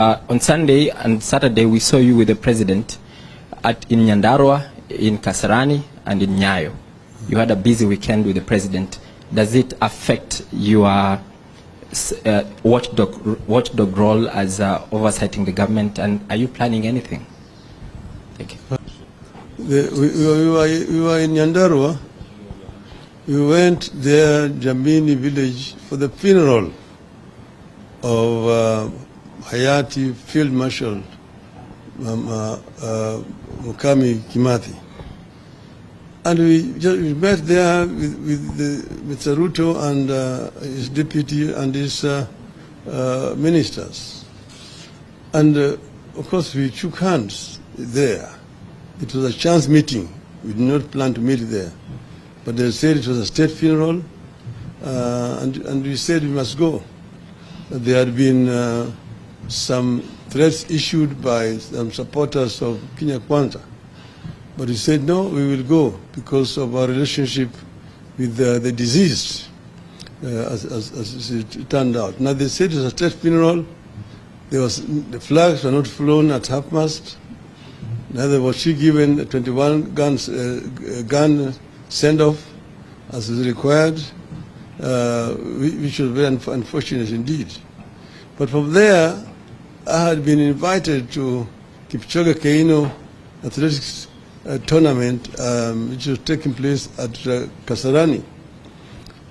On Sunday and Saturday, we saw you with the president in Nyandarua, in Kasarani, and in Nyayo. You had a busy weekend with the president. Does it affect your watchdog role as oversighting the government, and are you planning anything? Thank you. We were in Nyandarua. We went there, Jamini village, for the funeral of Hayati Field Marshal Mukami Kimathi. And we met there with Mr. Ruto and his deputy and his ministers. And of course we shook hands there. It was a chance meeting. We did not plan to meet there. But they said it was a state funeral, and we said we must go. There had been some threats issued by some supporters of Kenya Kwanza. But he said, no, we will go because of our relationship with the deceased, as it turned out. Now they said it was a state funeral. The flags were not flown at half-mast. Neither was she given a 21 gun send-off as is required, which was very unfortunate indeed. But from there, I had been invited to Kipchoge Keino athletics tournament, which was taking place at Kasarani.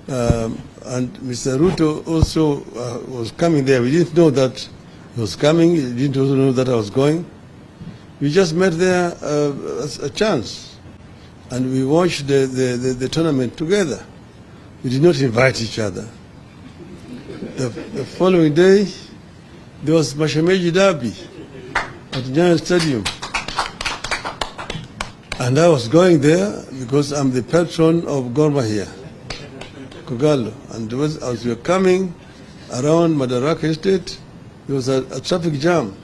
And Mr. Ruto also was coming there. We didn't know that he was coming. He didn't also know that I was going. We just met there as a chance, and we watched the tournament together. We did not invite each other. The following day, there was Mashemeji Derby at Nyayo Stadium. And I was going there because I'm the patron of Gor Mahia, Kogalo. And as we were coming around Madaraka Estate, there was a traffic jam.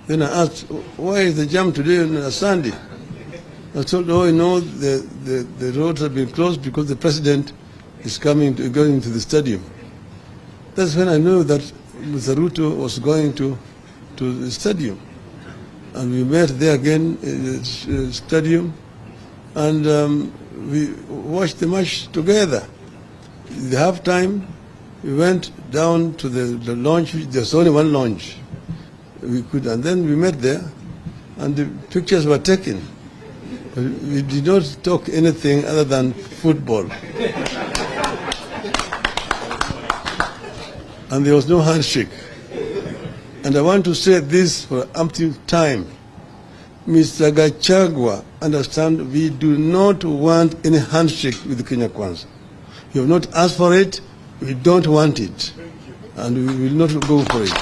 Then I asked, why is the jam today on a Sunday? I told, oh, you know, the roads have been closed because the president is going to the stadium. That's when I knew that Mr. Ruto was going to the stadium. And we met there again in the stadium, and we watched the match together. In the halftime, we went down to the lounge. There's only one lounge. And then we met there, and the pictures were taken. We did not talk anything other than football. And there was no handshake. And I want to say this for umpteenth time. Mr. Gachagua, understand, we do not want any handshake with Kenya Kwanza. You have not asked for it, we don't want it. And we will not go for it.